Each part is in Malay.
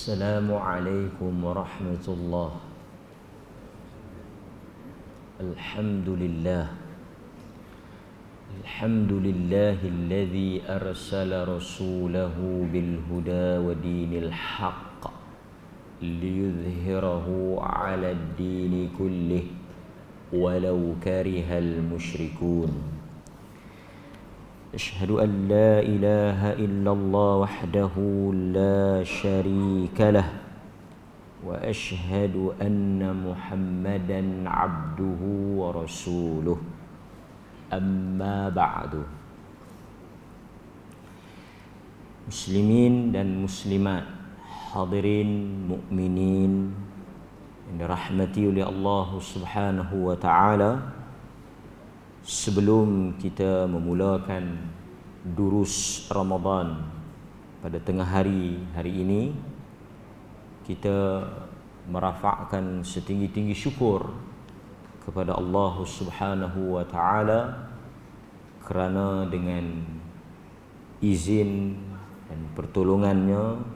السلام عليكم ورحمة الله. الحمد لله الذي أرسل رسوله بالهدى ودين الحق ليظهره على الدين كله ولو كره المشركون. أشهد أن لا إله إلا الله وحده لا شريك له وأشهد أن محمدا عبده ورسوله. أما بعد. Muslimin dan muslimat, hadirin mukminin yang dirahmati oleh Allah Subhanahu wa taala, sebelum kita memulakan durus Ramadan pada tengah hari ini, kita merafakkan setinggi-tinggi syukur kepada Allah Subhanahu wa taala kerana dengan izin dan pertolongannya,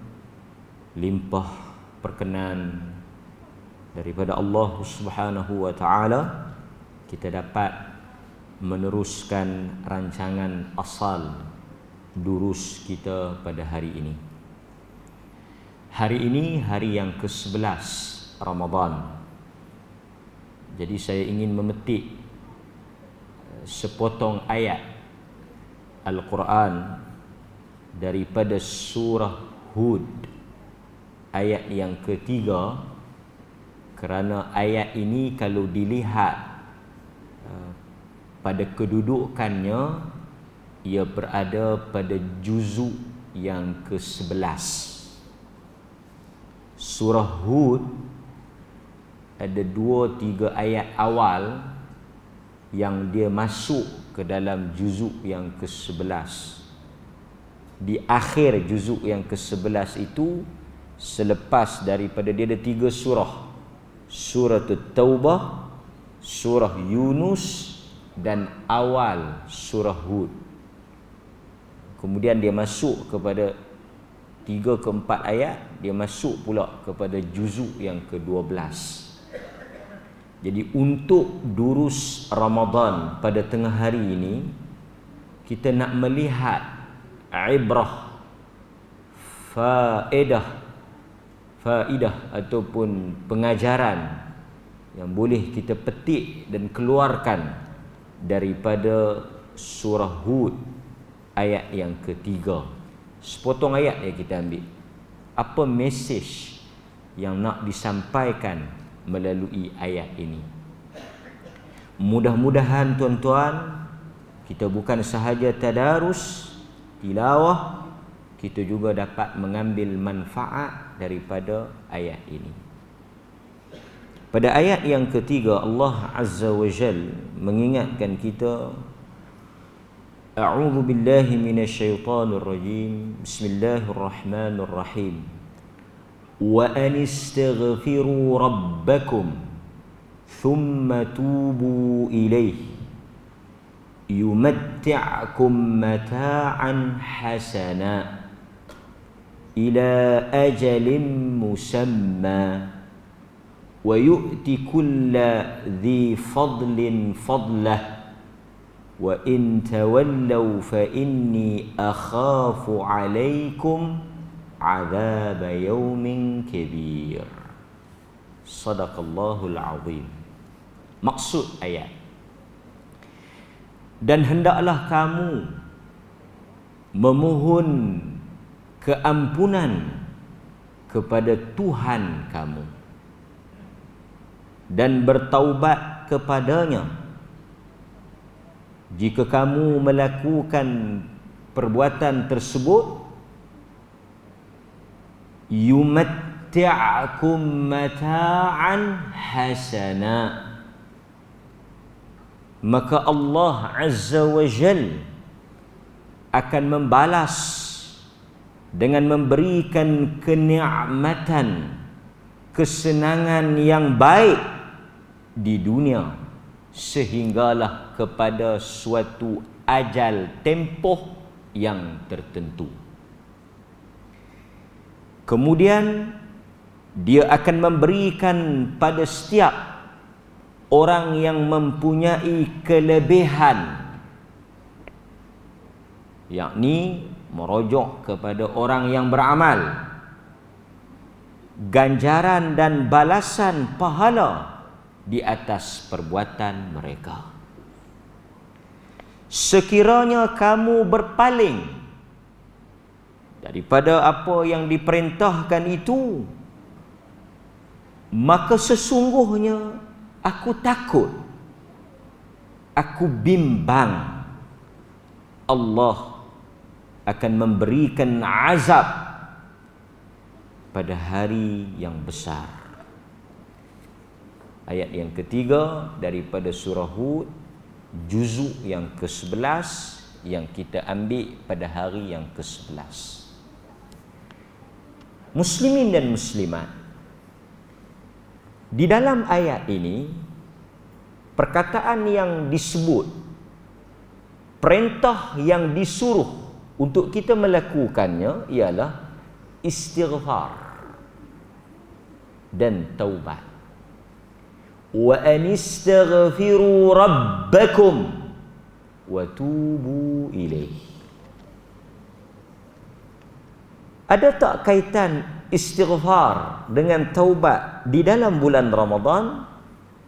limpah perkenan daripada Allah Subhanahu wa taala, kita dapat meneruskan rancangan asal durus kita pada hari ini. Hari ini hari yang ke-11 Ramadan. Jadi saya ingin memetik sepotong ayat Al-Quran daripada surah Hud, ayat yang ketiga, kerana ayat ini kalau dilihat pada kedudukannya, ia berada pada juzuk yang ke-11. Surah Hud ada 2-3 ayat awal yang dia masuk ke dalam juzuk yang ke-11. Di akhir juzuk yang ke-11 itu, selepas daripada dia ada 3 surah, surah Taubah, surah Yunus dan awal surah Hud. Kemudian dia masuk kepada 3 ke 4 ayat, dia masuk pula kepada juzuk yang ke-12. Jadi untuk durus Ramadan pada tengah hari ini, kita nak melihat ibrah, faedah ataupun pengajaran yang boleh kita petik dan keluarkan daripada surah Hud ayat yang ketiga. Sepotong ayat yang kita ambil. Apa mesej yang nak disampaikan melalui ayat ini? Mudah-mudahan tuan-tuan, kita bukan sahaja tadarus, tilawah, kita juga dapat mengambil manfaat daripada ayat ini. Pada ayat yang ketiga, Allah Azza wa Jal mengingatkan kita, A'udzu billahi minasyaitonir rajim. Bismillahirrahmanirrahim. Wa anistaghfiru rabbakum thumma tubu ilayhi yumatti'kum mata'an hasana ila ajalin musamma wa yu'ti kulla dhi fadlin fadlah wa in tawallaw fa inni akhafu alaykum azab yaumin kabir. Sadaqallahul azim. Maksud ayat, dan hendaklah kamu memohon keampunan kepada Tuhan kamu dan bertaubat kepadanya jika kamu melakukan perbuatan tersebut. Yumatti'akum mata'an hasana, maka Allah Azza wa Jal akan membalas dengan memberikan kenikmatan, kesenangan yang baik di dunia, sehinggalah kepada suatu ajal tempoh yang tertentu. Kemudian dia akan memberikan pada setiap orang yang mempunyai kelebihan, yakni merujuk kepada orang yang beramal, ganjaran dan balasan pahala di atas perbuatan mereka. Sekiranya kamu berpaling daripada apa yang diperintahkan itu, maka sesungguhnya aku takut, aku bimbang Allah akan memberikan azab pada hari yang besar. Ayat yang ketiga daripada surah Hud, juzuk yang ke-11 yang kita ambil pada hari yang ke-11. Muslimin dan muslimat, di dalam ayat ini perkataan yang disebut, perintah yang disuruh untuk kita melakukannya ialah istighfar dan taubat. Wa anistaghfiru rabbakum wa tubu ilaih. Ada tak kaitan istighfar dengan taubat di dalam bulan Ramadan?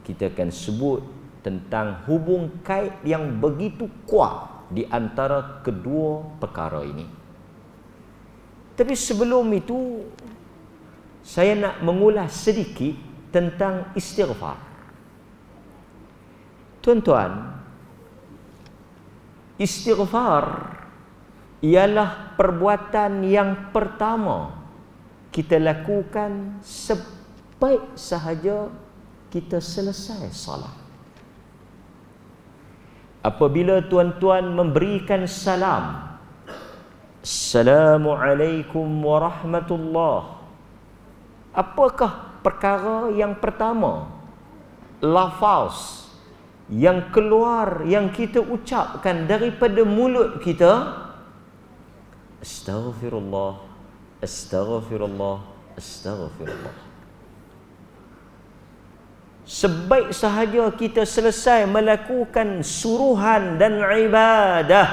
Kita akan sebut tentang hubung kait yang begitu kuat di antara kedua perkara ini. Tapi sebelum itu, saya nak mengulas sedikit tentang istighfar. Tuan-tuan, istighfar ialah perbuatan yang pertama kita lakukan sebaik sahaja kita selesai salat. Apabila tuan-tuan memberikan salam, Assalamualaikum warahmatullahi, apakah perkara yang pertama, lafaz yang keluar, yang kita ucapkan daripada mulut kita? Astaghfirullah, astaghfirullah, astaghfirullah. Sebaik sahaja kita selesai melakukan suruhan dan ibadah,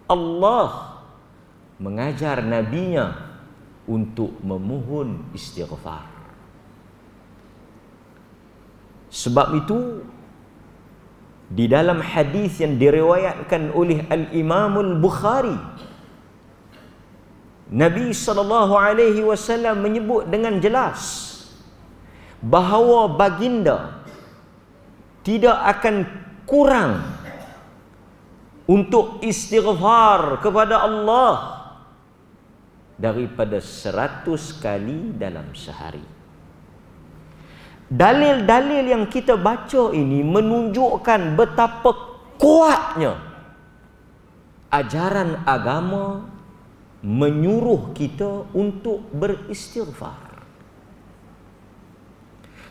Allah mengajar nabinya untuk memohon istighfar. Sebab itu di dalam hadis yang diriwayatkan oleh Al-Imamul Bukhari, Nabi SAW menyebut dengan jelas bahawa baginda tidak akan kurang untuk istighfar kepada Allah daripada 100 kali dalam sehari. Dalil-dalil yang kita baca ini menunjukkan betapa kuatnya ajaran agama menyuruh kita untuk beristighfar.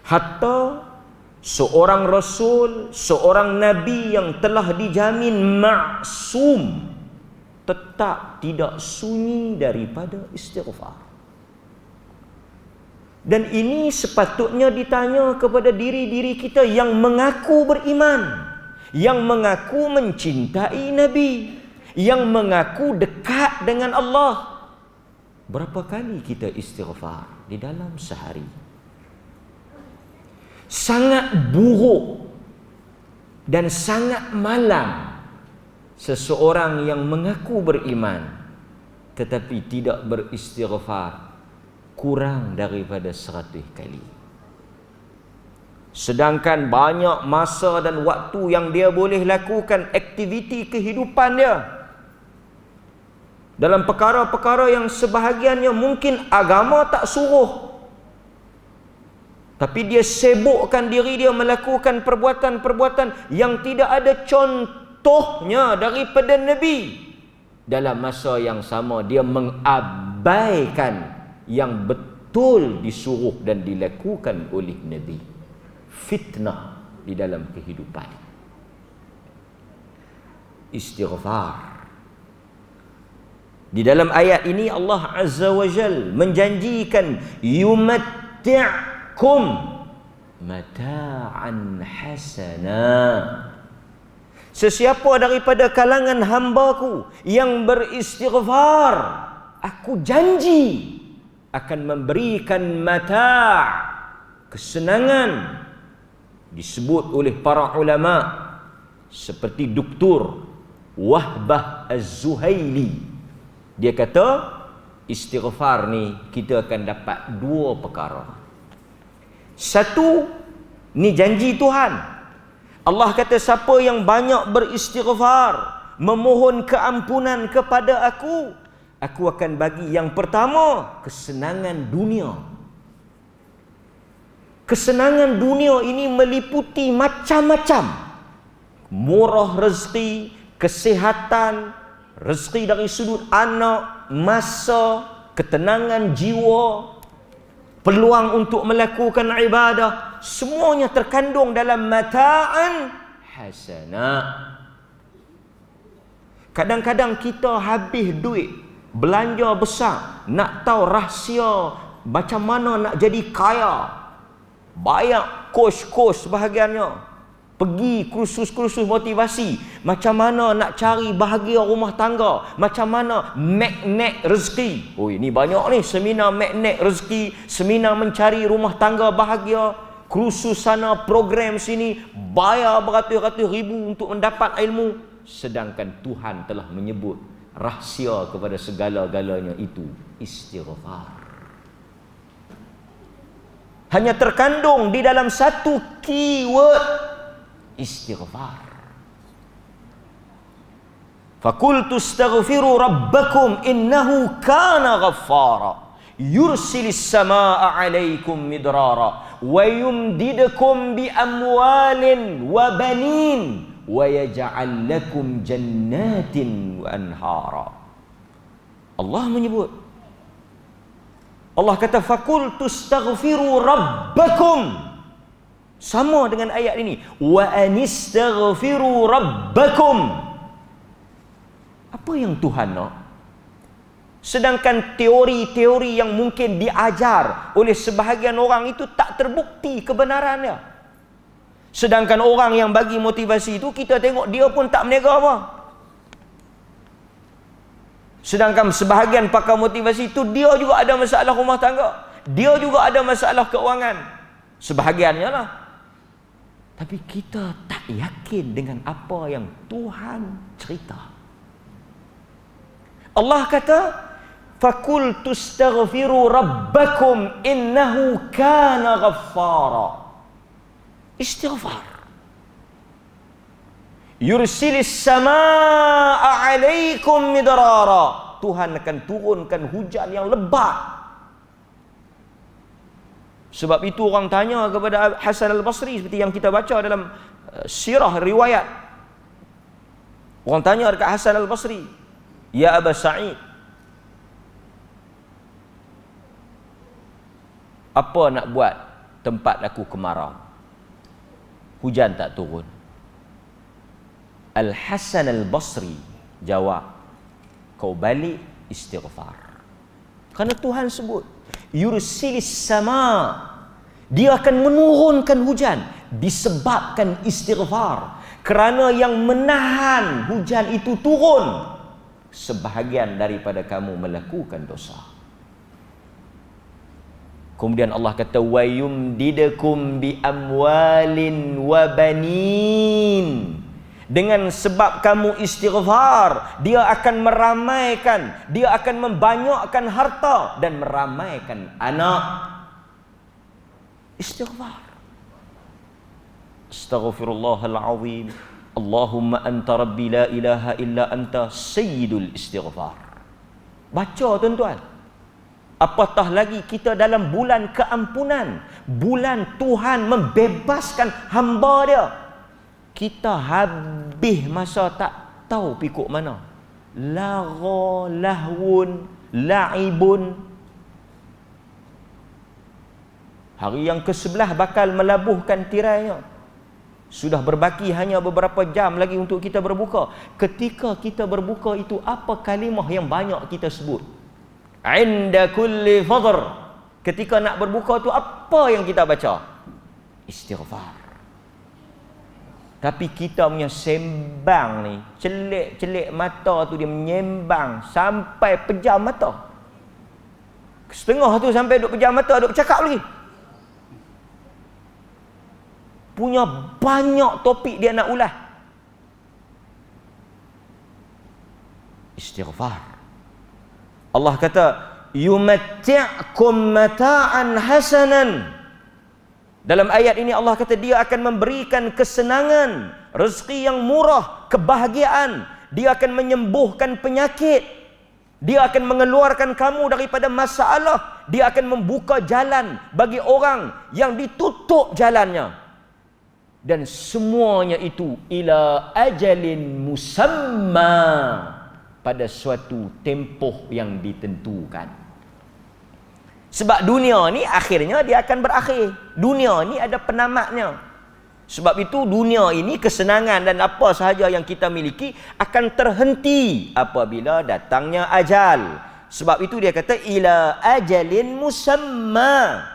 Hatta seorang rasul, seorang nabi yang telah dijamin maksum tetap tidak sunyi daripada istighfar. Dan ini sepatutnya ditanya kepada diri-diri kita yang mengaku beriman, yang mengaku mencintai Nabi, yang mengaku dekat dengan Allah. Berapa kali kita istighfar di dalam sehari? Sangat buruk dan sangat malang seseorang yang mengaku beriman tetapi tidak beristighfar kurang daripada 100 kali. Sedangkan banyak masa dan waktu yang dia boleh lakukan aktiviti kehidupan dia dalam perkara-perkara yang sebahagiannya mungkin agama tak suruh, tapi dia sibukkan diri dia melakukan perbuatan-perbuatan yang tidak ada contohnya daripada Nabi. Dalam masa yang sama dia mengabaikan yang betul disuruh dan dilakukan oleh Nabi. Fitnah di dalam kehidupan. Istighfar Di dalam ayat ini Allah Azza wa Jal menjanjikan yumatti'kum mata'an hasana. Sesiapa daripada kalangan hamba-Ku yang beristighfar, Aku janji akan memberikan mata', kesenangan. Disebut oleh para ulama seperti Dr. Wahbah Az-Zuhaili. Dia kata istighfar ni kita akan dapat dua perkara. Satu, ni janji Tuhan. Allah kata siapa yang banyak beristighfar, memohon keampunan kepada Aku akan bagi yang pertama kesenangan dunia. Kesenangan dunia ini meliputi macam-macam. Murah rezeki, kesihatan, rezeki dari sudut anak, masa, ketenangan jiwa, peluang untuk melakukan ibadah, semuanya terkandung dalam mata'an hasanah. Kadang-kadang kita habis duit, belanja besar, nak tahu rahsia macam mana nak jadi kaya. Banyak coach bahagiannya. Pergi kursus-kursus motivasi. Macam mana nak cari bahagia rumah tangga. Macam mana magnet rezeki. Oh, ini banyak ni. Seminar magnet rezeki. Seminar mencari rumah tangga bahagia. Kursus sana, program sini. Bayar beratus-ratus ribu untuk mendapat ilmu. Sedangkan Tuhan telah menyebut rahsia kepada segala-galanya itu istighfar. Hanya terkandung di dalam satu keyword istighfar. Faqultu astaghfiru rabbakum innahu kana ghaffara yursilis samaa'a 'alaikum midrara wa yumdidukum bi amwalin wa banin wa yaj'al lakum jannatin wa anhara. Allah menyebut, Allah kata faqultu astaghfiru rabbakum. Sama dengan ayat ini. Wa anistaghfiru rabbakum. Apa yang Tuhan nak? Sedangkan teori-teori yang mungkin diajar oleh sebahagian orang itu tak terbukti kebenarannya. Sedangkan orang yang bagi motivasi itu, kita tengok dia pun tak berniaga apa. Sedangkan sebahagian pakar motivasi itu, dia juga ada masalah rumah tangga. Dia juga ada masalah keuangan. Sebahagiannya lah. Tapi kita tak yakin dengan apa yang Tuhan cerita. Allah kata, "Faqultu astaghfiru rabbakum innahu kana ghaffara." Istighfar. Yursilis samaa'a 'alaikum midrara. Tuhan akan turunkan hujan yang lebat. Sebab itu orang tanya kepada Hasan al-Basri seperti yang kita baca dalam sirah riwayat. Orang tanya dekat Hasan al-Basri, "Ya Aba Sa'id, apa nak buat tempat aku kemarau? Hujan tak turun." Al-Hasan al-Basri jawab, "Kau balik istighfar." Kerana Tuhan sebut yursilis sama, dia akan menurunkan hujan disebabkan istighfar. Kerana yang menahan hujan itu turun, sebahagian daripada kamu melakukan dosa. Kemudian Allah kata, wa yumdidukum bi amwalin wa banin. Dengan sebab kamu istighfar, dia akan meramaikan, dia akan membanyakkan harta dan meramaikan anak. Istighfar. Astaghfirullahal azim. Allahumma anta rabbi la ilaha illa anta sayyidul istighfar. Baca tuan-tuan. Apatah lagi kita dalam bulan keampunan, bulan Tuhan membebaskan hamba dia. Kita habis masa tak tahu pikuk mana. Lagha, lahwun, la'ibun. Hari yang ke-11 bakal melabuhkan tirainya. Sudah berbaki hanya beberapa jam lagi untuk kita berbuka. Ketika kita berbuka itu, apa kalimah yang banyak kita sebut? Inda kulli fadr. Ketika nak berbuka tu, apa yang kita baca? Istighfar. Tapi kita punya sembang ni, celik-celik mata tu dia menyembang sampai pejam mata. Setengah tu sampai duk pejam mata, duk cakap lagi. Punya banyak topik dia nak ulas. Istighfar. Allah kata, yumatti'kum mata'an hasanan. Dalam ayat ini Allah kata dia akan memberikan kesenangan, rezeki yang murah, kebahagiaan. Dia akan menyembuhkan penyakit. Dia akan mengeluarkan kamu daripada masalah. Dia akan membuka jalan bagi orang yang ditutup jalannya. Dan semuanya itu ila ajalin musamma, pada suatu tempoh yang ditentukan. Sebab dunia ni akhirnya dia akan berakhir. Dunia ni ada penamatnya. Sebab itu dunia ini, kesenangan dan apa sahaja yang kita miliki akan terhenti apabila datangnya ajal. Sebab itu dia kata ila ajalin musamma.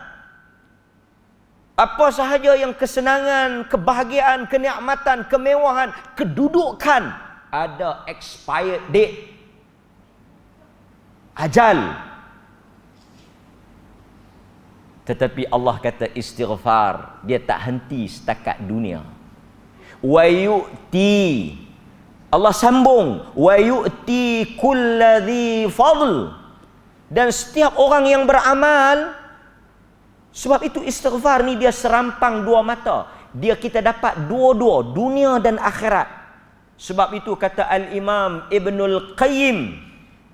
Apa sahaja yang kesenangan, kebahagiaan, kenikmatan, kemewahan, kedudukan, ada expired date. Ajal. Tetapi Allah kata istighfar, dia tak henti setakat dunia. Wa yu'ti, Allah sambung, wa yu'ti kulladzi fadl. Dan setiap orang yang beramal, sebab itu istighfar ni dia serampang dua mata. Dia kita dapat dua-dua, dunia dan akhirat. Sebab itu kata Al-Imam Ibnul Qayyim,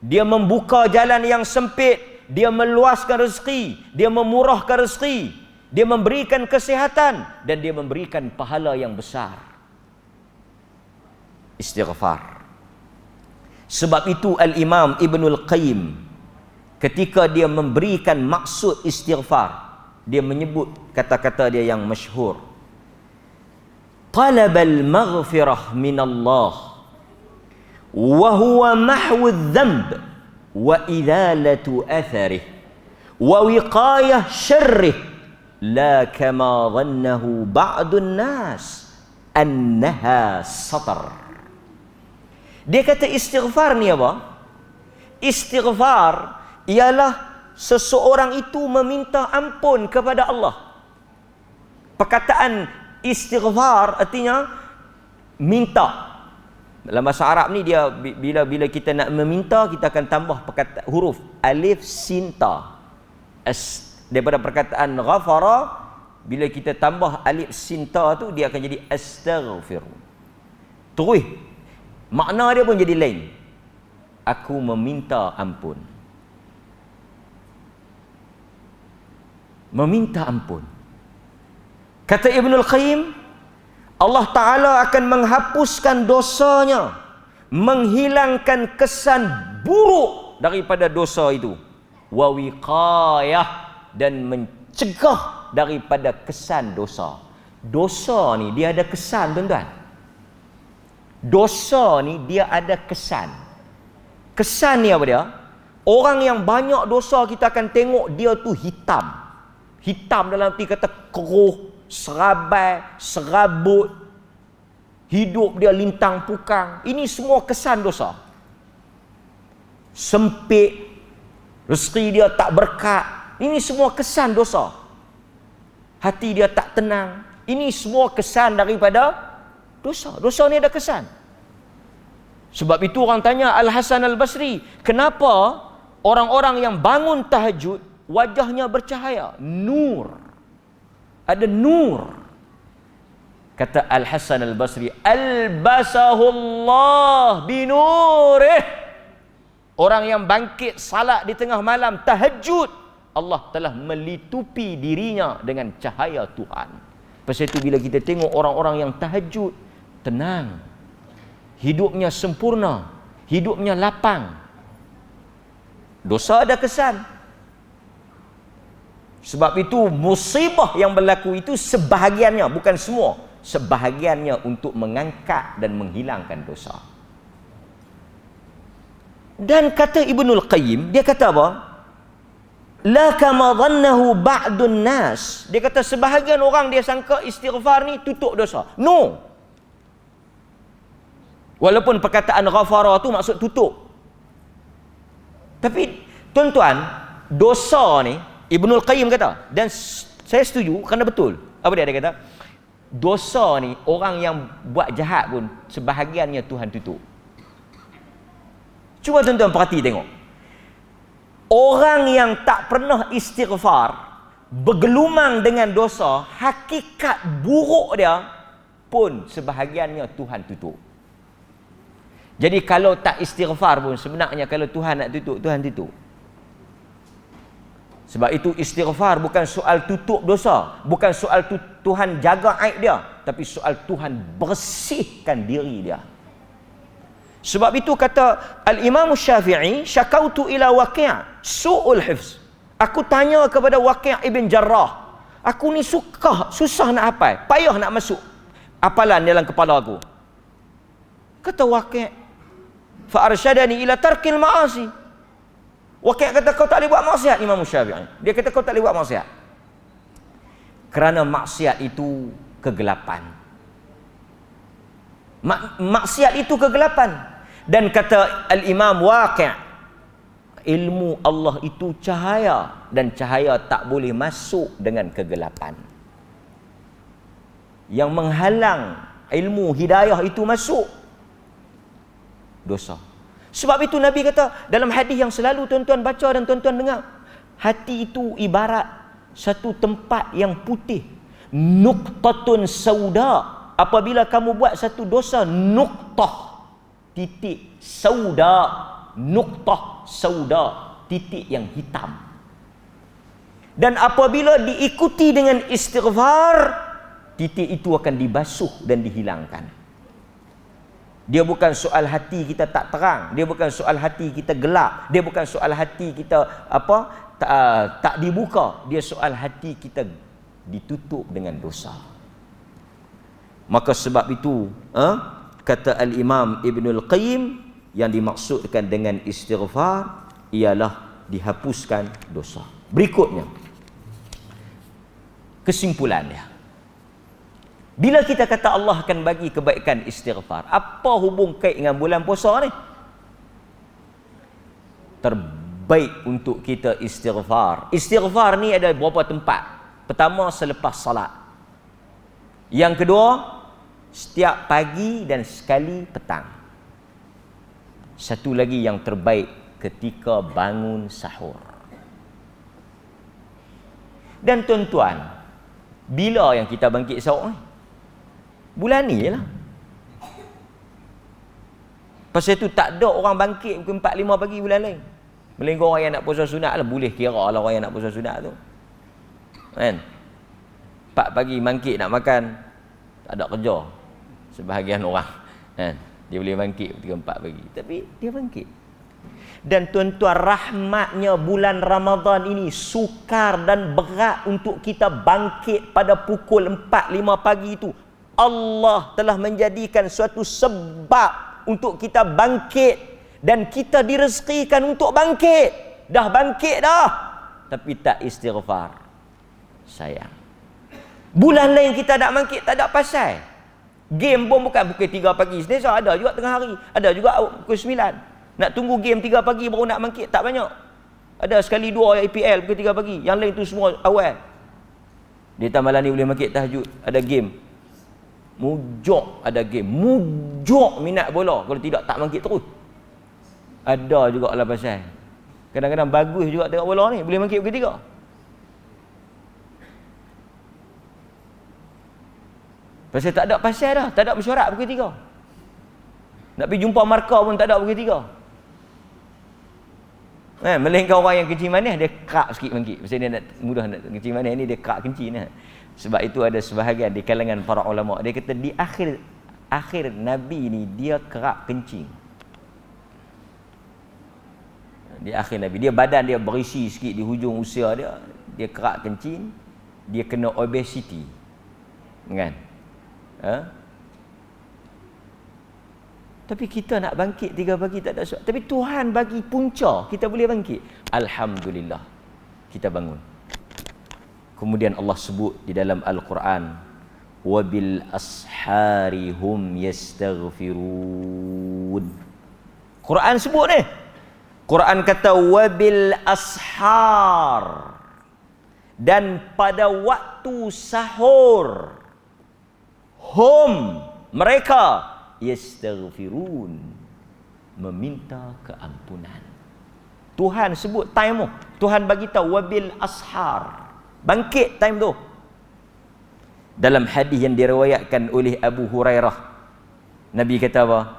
dia membuka jalan yang sempit, dia meluaskan rezeki, dia memurahkan rezeki, dia memberikan kesihatan, dan dia memberikan pahala yang besar. Istighfar. Sebab itu Al-Imam Ibnul Qayyim ketika dia memberikan maksud istighfar, dia menyebut kata-kata dia yang masyhur. Talabal maghfirah minallah wa huwa mahwu adh-dhanb wa idhalatu atharih wa wiqayah syarrih la kama dhannahu ba'dun nas annaha satar. Dia kata istighfar ni apa? Istighfar ialah seseorang itu meminta ampun kepada Allah. Perkataan istighfar artinya minta. Dalam bahasa Arab ni dia bila kita nak meminta, kita akan tambah huruf alif sin ta. Daripada perkataan ghafara, bila kita tambah alif sin ta tu dia akan jadi astaghfir. Terus makna dia pun jadi lain. Aku meminta ampun. Meminta ampun. Kata Ibnul Qayyim, Allah Ta'ala akan menghapuskan dosanya, menghilangkan kesan buruk daripada dosa itu. Wa wiqayah, dan mencegah daripada kesan dosa. Dosa ni dia ada kesan, tuan-tuan. Dosa ni dia ada kesan. Kesan ni apa dia? Orang yang banyak dosa kita akan tengok dia tu hitam. Hitam dalam arti kata keruh, serabai, serabut, hidup dia lintang pukang. Ini semua kesan dosa. Sempit, rezeki dia tak berkat. Ini semua kesan dosa. Hati dia tak tenang. Ini semua kesan daripada dosa. Dosa ni ada kesan. Sebab itu orang tanya Al-Hasan Al-Basri, kenapa orang-orang yang bangun tahajud wajahnya bercahaya? Nur. Ada nur. Kata Al-Hasan Al-Basri, albasahullah binurih. Orang yang bangkit salat di tengah malam tahajud, Allah telah melitupi dirinya dengan cahaya Tuhan. Pasal itu bila kita tengok orang-orang yang tahajud, tenang, hidupnya sempurna, hidupnya lapang. Dosa ada kesan. Sebab itu musibah yang berlaku itu sebahagiannya, bukan semua, sebahagiannya untuk mengangkat dan menghilangkan dosa. Dan kata Ibnul Qayyim, dia kata apa? La kama dhannahu ba'dun nas. Dia kata sebahagian orang dia sangka istighfar ni tutup dosa. No. Walaupun perkataan ghafara tu maksud tutup. Tapi tuan-tuan, dosa ni Ibnul Qayyim kata, dan saya setuju kerana betul. Apa dia kata? Dosa ni orang yang buat jahat pun sebahagiannya Tuhan tutup. Cuba tuan-tuan perhati tengok. Orang yang tak pernah istighfar, bergelumang dengan dosa, hakikat buruk dia pun sebahagiannya Tuhan tutup. Jadi kalau tak istighfar pun sebenarnya kalau Tuhan nak tutup, Tuhan tutup. Sebab itu istighfar bukan soal tutup dosa, bukan soal Tuhan jaga aib dia, tapi soal Tuhan bersihkan diri dia. Sebab itu kata Al-Imam Syafi'i, syakautu ila Waqi' su'ul hifz. Aku tanya kepada Waqi' ibn Jarrah. Aku ni susah nak hafal, payah nak masuk hafalan dalam kepala aku. Kata Waqi', fa arsyadani ila tarkil ma'asi. Waqi' kata kau tak boleh buat maksiat. Imam Syafi'i, dia kata kau tak boleh buat maksiat kerana maksiat itu kegelapan. Maksiat itu kegelapan. Dan kata Al-Imam Waqi', ilmu Allah itu cahaya, dan cahaya tak boleh masuk dengan kegelapan. Yang menghalang ilmu hidayah itu masuk dosa. Sebab itu Nabi kata dalam hadis yang selalu tuan-tuan baca dan tuan-tuan dengar, hati itu ibarat satu tempat yang putih, nuqtatun sauda. Apabila kamu buat satu dosa, nuqtah, titik, sauda, nuqtah, sauda, titik yang hitam. Dan apabila diikuti dengan istighfar, titik itu akan dibasuh dan dihilangkan. Dia bukan soal hati kita tak terang, dia bukan soal hati kita gelap, dia bukan soal hati kita tak dibuka, dia soal hati kita ditutup dengan dosa. Maka sebab itu kata Al-Imam Ibnul Qayyim, yang dimaksudkan dengan istighfar ialah dihapuskan dosa. Berikutnya, kesimpulannya, bila kita kata Allah akan bagi kebaikan istighfar, apa hubung kait dengan bulan puasa ni? Terbaik untuk kita istighfar. Istighfar ni ada beberapa tempat. Pertama, selepas salat. Yang kedua, setiap pagi dan sekali petang. Satu lagi yang terbaik, ketika bangun sahur. Dan tuan-tuan, bila yang kita bangkit sahur ni? Bulan ni je lah. Pasal tu tak ada orang bangkit pukul 4-5 pagi bulan lain. Melainkan orang yang nak puasa sunat lah, boleh kira lah orang yang nak puasa sunat tu. Kan? 4 pagi bangkit nak makan, tak ada kerja. Sebahagian orang, kan? Dia boleh bangkit pukul 4 pagi, tapi dia bangkit. Dan tuan-tuan, rahmatnya bulan Ramadan ini sukar dan berat untuk kita bangkit pada pukul 4-5 pagi itu. Allah telah menjadikan suatu sebab untuk kita bangkit, dan kita direzekikan untuk bangkit. Dah bangkit dah, tapi tak istighfar. Sayang. Bulan lain kita nak bangkit tak ada pasal. Game pun bukan pukul 3 pagi. Sebenarnya ada juga tengah hari, ada juga pukul 9. Nak tunggu game 3 pagi baru nak bangkit tak banyak. Ada sekali 2 IPL pukul 3 pagi. Yang lain tu semua awal. Dia tak malam ni boleh bangkit tahajud, ada game. Mujok ada game. Mujok minat bola. Kalau tidak tak bangkit terus. Ada juga lah pasal. Kadang-kadang bagus juga tengok bola ni, boleh bangkit pukul 3. Pasal tak ada pasal dah, tak ada mesyuarat pukul 3. Nak pergi jumpa markah pun tak ada pukul 3. Melainkan orang yang kencing manis, dia kerak sikit bangkit. Pasal dia nak mudah nak kencing manis ni, dia kerak kencing lah. Sebab itu ada sebahagian di kalangan para ulama, dia kata di akhir Nabi ni dia kerak kencing. Di akhir Nabi, dia badan dia berisi sikit di hujung usia dia kerak kencing, dia kena obesity. Kan? Tapi kita nak bangkit 3 pagi tak ada sebab. Tapi Tuhan bagi punca, kita boleh bangkit. Alhamdulillah, kita bangun. Kemudian Allah sebut di dalam Al-Quran, wabil ashari hum yastaghfirun. Quran sebut ni. Quran kata wabil ashar, dan pada waktu sahur, hum, mereka, yastaghfirun, meminta keampunan. Tuhan sebut time tu. Tuhan bagi tahu wabil ashar, bangkit time tu. Dalam hadis yang diriwayatkan oleh Abu Hurairah, Nabi kata apa?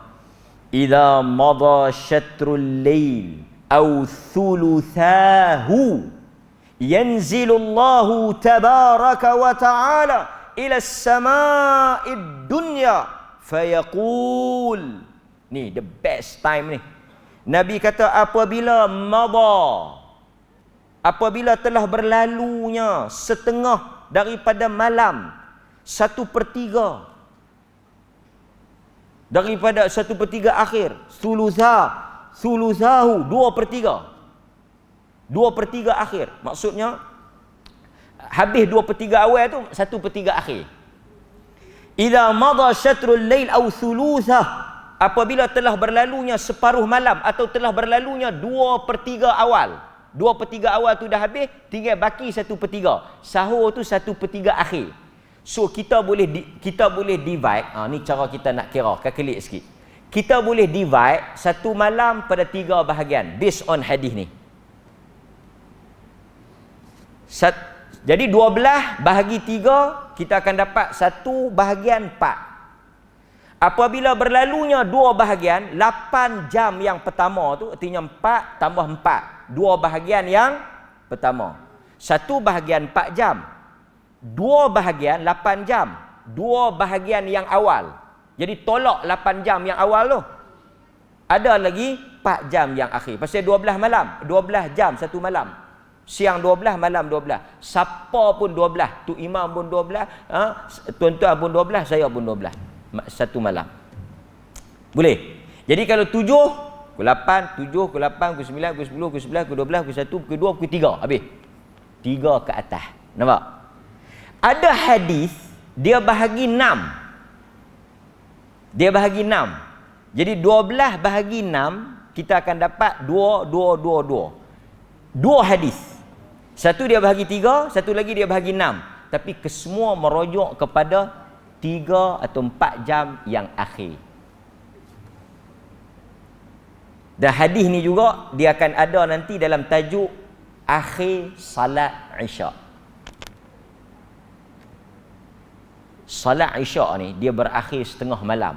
Idza madha syatrul lail aw thuluthahu yanzilullahu tabaraka wa ta'ala ila as-sama'id dunya fayaqul. Ni the best time ni. Nabi kata apabila madha, apabila telah berlalunya setengah daripada malam, 1/3 daripada 1/3 akhir, thuluthahu 2/3 akhir, maksudnya habis 2/3 awal tu 1/3 akhir. Idza madha syatrul lail aw thuluthah, apabila telah berlalunya separuh malam atau telah berlalunya 2/3 awal. 2/3 awal tu dah habis, tinggal baki 1/3. Sahur tu 1/3 akhir. So kita boleh divide. Ni cara kita nak kira, kalkulate sikit. Kita boleh divide satu malam pada 3 bahagian based on hadis ni. Jadi 12 bahagi 3, kita akan dapat 1/4. Apabila berlalunya 2 bahagian, 8 jam yang pertama tu, artinya 4 tambah 4, 2 bahagian yang pertama. 1/4 jam. 2 bahagian 8 jam. 2 bahagian yang awal. Jadi tolak 8 jam yang awal tu. Ada lagi 4 jam yang akhir. Pasal 12 malam, 12 jam satu malam. Siang 12, malam 12. Siapa pun 12. Tu imam pun 12, tuan-tuan pun 12, saya pun 12. Satu malam. Boleh. Jadi kalau 7, pukul 8, 7, pukul 8, pukul 9, pukul 10, pukul 11, pukul 12, pukul 1, pukul 2, pukul 3. Habis. 3 ke atas. Nampak? Ada hadis dia bahagi 6. Dia bahagi 6. Jadi 12 bahagi 6, kita akan dapat 2, 2, 2, 2. 2 hadis. Satu dia bahagi 3, satu lagi dia bahagi 6. Tapi kesemua merujuk kepada 3 atau 4 jam yang akhir. Dan hadis ni juga dia akan ada nanti dalam tajuk akhir salat Isyak. Salat Isyak ni dia berakhir setengah malam.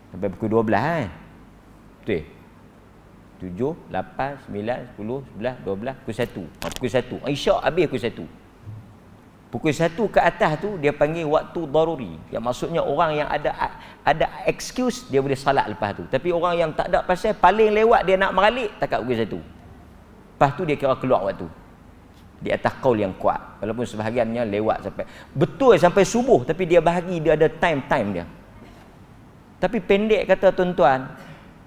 Sampai pukul 12 Betul? 7, 8, 9, 10, 11, 12, pukul 1. Pukul 1. Isyak habis pukul 1. Pukul 1 ke atas tu dia panggil waktu daruri. Yang maksudnya orang yang ada excuse dia boleh salat lepas tu. Tapi orang yang tak ada pasal paling lewat dia nak meralik takat pukul 1. Lepas tu dia kira keluar waktu. Di atas qaul yang kuat. Walaupun sebahagiannya lewat sampai betul sampai subuh, tapi dia bahagi dia ada time dia. Tapi pendek kata tuan-tuan,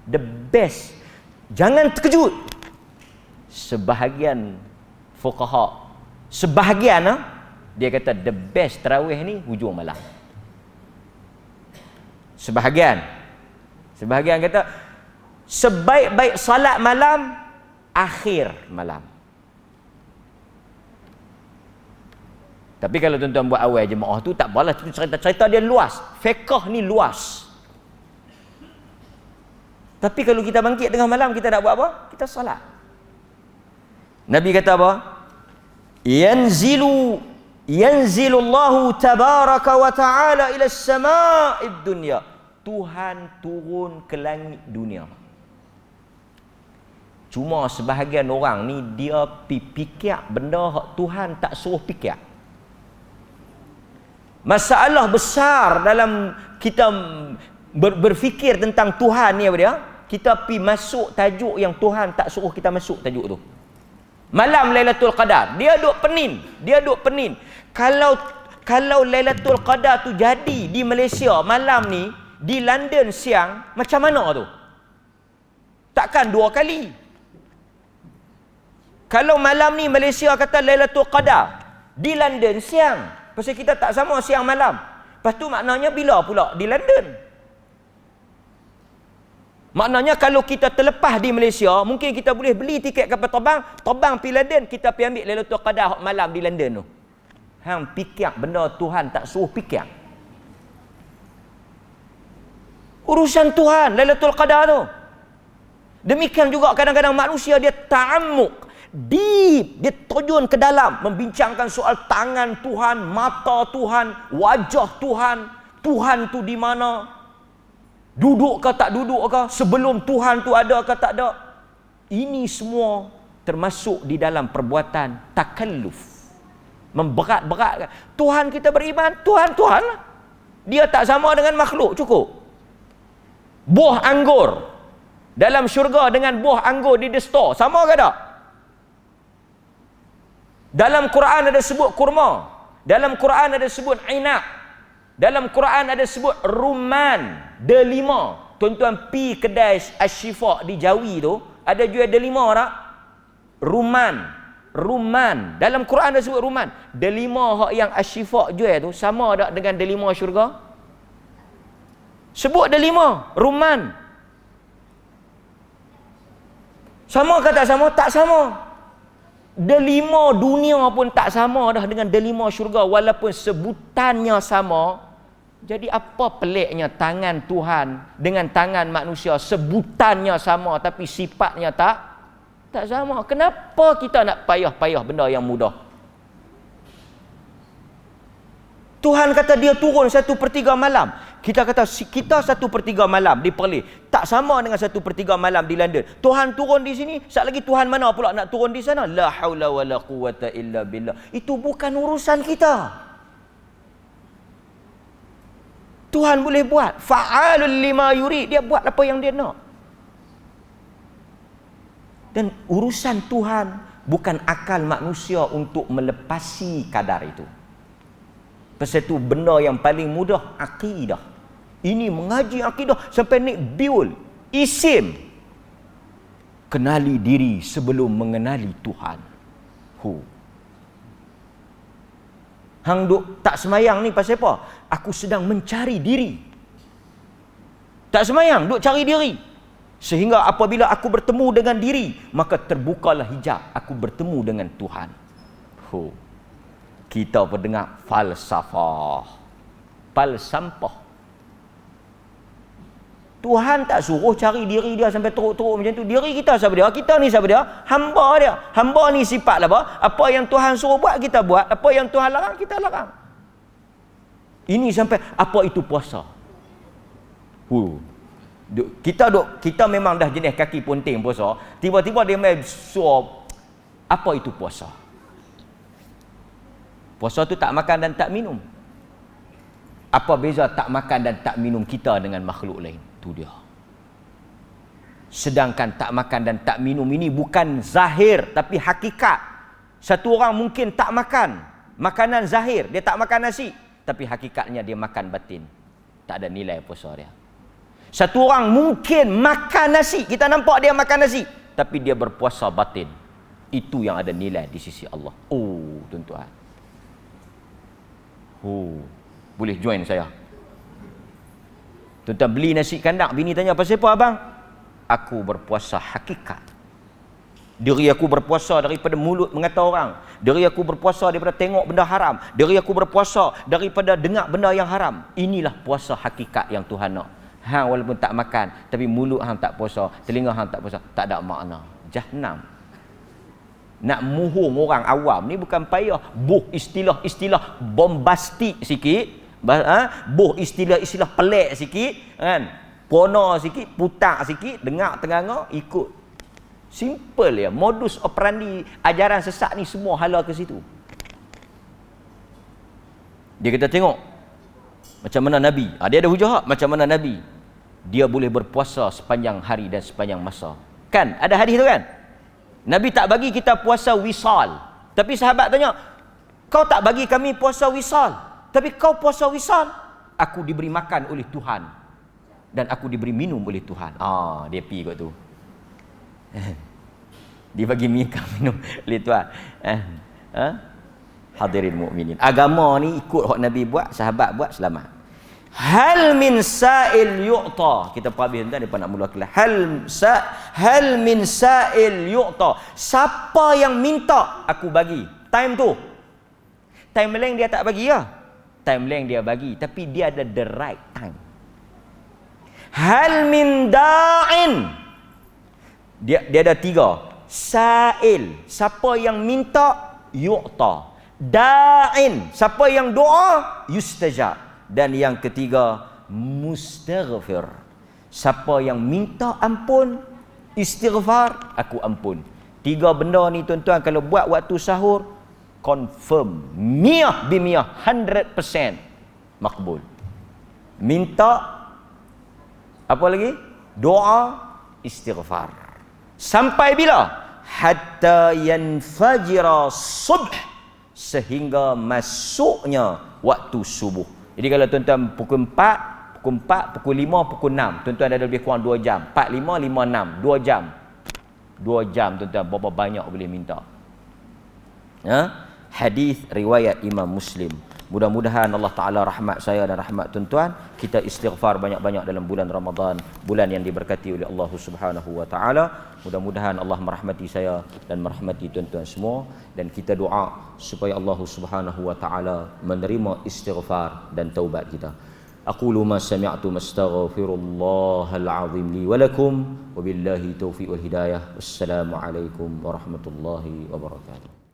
the best, jangan terkejut. Sebahagian fuqaha, sebahagian dia kata the best tarawih ni hujung malam. Sebahagian kata sebaik-baik salat malam akhir malam. Tapi kalau tuan-tuan buat awal jemaah tu tak apalah, cerita dia luas. Fiqh ni luas. Tapi kalau kita bangkit tengah malam, kita nak buat apa? Kita salat. Nabi kata apa? Yanzilullahu tabaraka wa ta'ala ila as-sama'id dunya. Tuhan turun ke langit dunia. Cuma sebahagian orang ni dia fikir benda hak Tuhan tak suruh fikir. Masalah besar dalam kita berfikir tentang Tuhan ni apa dia? Kita pi masuk tajuk yang Tuhan tak suruh kita masuk tajuk tu. Malam Lailatul Qadar, dia duk penin. Kalau Lailatul Qadar tu jadi di Malaysia malam ni, di London siang, macam mana tu? Takkan 2 kali. Kalau malam ni Malaysia kata Lailatul Qadar, di London siang, pasal kita tak sama siang malam. Lepas tu maknanya bila pula di London? Maknanya kalau kita terlepas di Malaysia, mungkin kita boleh beli tiket kapal terbang pergi London, kita pergi ambil Lailatul Qadar malam di London tu. Hang fikir benda Tuhan tak suruh fikir. Urusan Tuhan Lailatul Qadar tu. Demikian juga kadang-kadang manusia dia ta'ammuk, deep, dia terjun ke dalam membincangkan soal tangan Tuhan, mata Tuhan, wajah Tuhan, Tuhan tu di mana? Duduk ke tak duduk ke? Sebelum Tuhan tu ada ke tak ada? Ini semua termasuk di dalam perbuatan takalluf. Memberat-beratkan. Tuhan kita beriman, Tuhan lah. Dia tak sama dengan makhluk, cukup. Buah anggur dalam syurga dengan buah anggur di the store, sama ke tak? Dalam Quran ada sebut kurma. Dalam Quran ada sebut inab. Dalam Quran ada sebut rumman, delima. Tuan-tuan pi kedai Asy-Syifa di Jawi tu, ada jual delima tak? Rumman. Dalam Quran ada sebut rumman. Delima hak yang Asy-Syifa jual tu sama tak dengan delima syurga? Sebut delima, rumman. Sama ke tak sama? Tak sama. Delima dunia pun tak sama dah dengan delima syurga, walaupun sebutannya sama. Jadi apa peliknya tangan Tuhan dengan tangan manusia, sebutannya sama tapi sifatnya tak sama. Kenapa kita nak payah-payah benda yang mudah? Tuhan kata dia turun 1/3 malam. Kita kata kita 1/3 malam di Perlis, tak sama dengan 1/3 malam di London. Tuhan turun di sini, sat lagi Tuhan mana pula nak turun di sana? La haula wala quwata illa billah. Itu bukan urusan kita. Tuhan boleh buat. Fa'alul lima yurid. Dia buat apa yang dia nak. Dan urusan Tuhan bukan akal manusia untuk melepasi kadar itu. Pasal itu benda yang paling mudah, akidah. Ini mengaji akidah sampai ni biul, isim. Kenali diri sebelum mengenali Tuhan. Hang duk tak semayang ni pasal apa? Aku sedang mencari diri. Tak semayang, duk cari diri. Sehingga apabila aku bertemu dengan diri, maka terbukalah hijab. Aku bertemu dengan Tuhan. Kita pendengar falsafah. Tuhan tak suruh cari diri dia sampai teruk-teruk macam tu. Diri kita siapa dia? Kita ni siapa dia? Hamba dia. Hamba ni sifat apa? Apa yang Tuhan suruh buat, kita buat. Apa yang Tuhan larang, kita larang. Ini sampai apa itu puasa. Kita memang dah jenis kaki ponting puasa. Tiba-tiba dia main suruh apa itu puasa. Puasa tu tak makan dan tak minum. Apa beza tak makan dan tak minum kita dengan makhluk lain? Itu dia. Sedangkan tak makan dan tak minum ini bukan zahir tapi hakikat. Satu orang mungkin tak makan makanan zahir, dia tak makan nasi, tapi hakikatnya dia makan batin. Tak ada nilai puasa dia. Satu orang mungkin makan nasi, kita nampak dia makan nasi, tapi dia berpuasa batin. Itu yang ada nilai di sisi Allah. Oh, tuan-tuan. Boleh join saya. Tuan-tuan beli nasi kandang, bini tanya, pasal apa abang? Aku berpuasa hakikat. Diri aku berpuasa daripada mulut mengata orang. Diri aku berpuasa daripada tengok benda haram. Diri aku berpuasa daripada dengar benda yang haram. Inilah puasa hakikat yang Tuhan nak. Hang walaupun tak makan, tapi mulut hang tak puasa, telinga hang tak puasa, tak ada makna. Jahannam. Nak muhung orang awam ni bukan payah. Buh istilah-istilah bombastik sikit. Buh istilah-istilah pelik sikit, kan? Pono sikit, putak sikit, dengar tengah ikut. Simple ya. Modus operandi ajaran sesat ni semua hala ke situ. Dia kita tengok macam mana Nabi. Dia ada hujah macam mana Nabi. Dia boleh berpuasa sepanjang hari dan sepanjang masa. Kan? Ada hadis tu kan? Nabi tak bagi kita puasa wisal. Tapi sahabat tanya, kau tak bagi kami puasa wisal, tapi kau puasa wisal. Aku diberi makan oleh Tuhan dan aku diberi minum oleh Tuhan. Dia pergi kot tu. Dia bagi minum oleh Tuhan. Hadirin mukminin. Agama ni ikut hak Nabi buat, sahabat buat, selamat. Hal min sa'il yu'ta. Kita habis tuan depa nak mula kelas. Hal min sa'il yu'ta. Siapa yang minta aku bagi. Time tu. Time lain dia tak bagi ya. Time lain dia bagi, tapi dia ada the right time. Hal min da'in. Dia ada 3. Sa'il, siapa yang minta, yu'ta. Da'in, siapa yang doa, yustajab. Dan yang ketiga, mustaghfir, siapa yang minta ampun, istighfar, aku ampun. 3 benda ni tuan-tuan kalau buat waktu sahur, confirm 100% makbul. Minta, apa lagi? Doa, istighfar. Sampai bila? Hatta yanfajira subh, sehingga masuknya waktu subuh. Jadi kalau tuan-tuan pukul 4, pukul 5, pukul 6, tuan-tuan ada lebih kurang 2 jam. 4, 5, 5, 6, 2 jam. 2 jam tuan-tuan, berapa banyak boleh minta. Hadis riwayat Imam Muslim. Mudah-mudahan Allah Ta'ala rahmat saya dan rahmat tuan-tuan. Kita istighfar banyak-banyak dalam bulan Ramadan, bulan yang diberkati oleh Allah Subhanahu Wa Ta'ala. Mudah-mudahan Allah merahmati saya dan merahmati tuan-tuan semua. Dan kita doa supaya Allah Subhanahu Wa Ta'ala menerima istighfar dan taubat kita. Aqulu ma sami'tu mastaghfirullahal azim li wa lakum wa billahi taufiq wal hidayah. Wassalamualaikum warahmatullahi wabarakatuh.